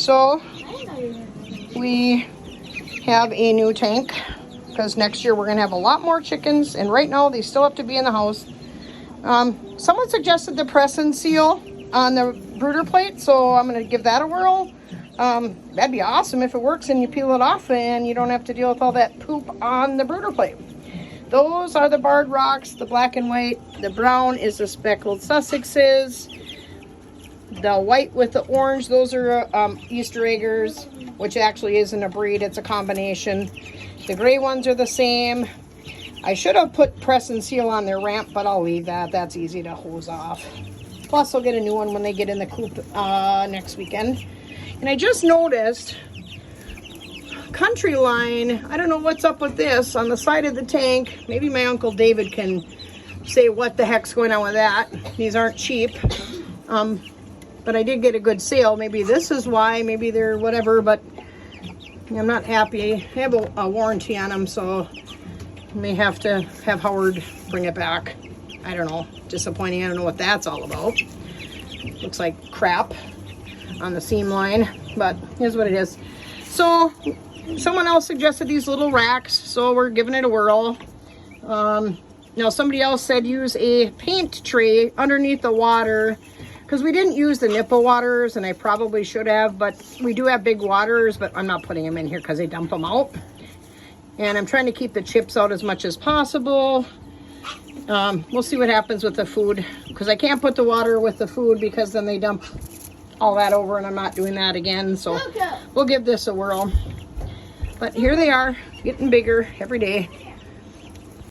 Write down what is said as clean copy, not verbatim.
So we have a new tank because next year we're going to have a lot more chickens, and right now they still have to be in the house. Someone suggested the press and seal on the brooder plate, so I'm going to give that a whirl. That'd be awesome if it works and you peel it off and you don't have to deal with all that poop on the brooder plate. Those are the barred rocks, the black and white. The brown is the speckled Sussexes. The white with the orange, those are Easter eggers, which actually isn't a breed, it's a combination. The gray ones are the same. I should have put press and seal on their ramp, but I'll leave that. That's easy to hose off. Plus, I'll get a new one when they get in the coop next weekend. And I just noticed Country Line, I don't know what's up with this, on the side of the tank. Maybe my Uncle David can say what the heck's going on with that. These aren't cheap. But I did get a good sale. Maybe this is why, maybe they're whatever, but I'm not happy. I have a warranty on them, so I may have to have Howard bring it back. I don't know. Disappointing. I don't know what that's all about. Looks like crap on the seam line, but here's what it is. So someone else suggested these little racks, so we're giving it a whirl. Now somebody else said use a paint tray underneath the water, because we didn't use the nipple waters, and I probably should have, but we do have big waters, but I'm not putting them in here because they dump them out. And I'm trying to keep the chips out as much as possible. We'll see what happens with the food, because I can't put the water with the food because then they dump all that over, and I'm not doing that again. So we'll give this a whirl. But here they are, getting bigger every day.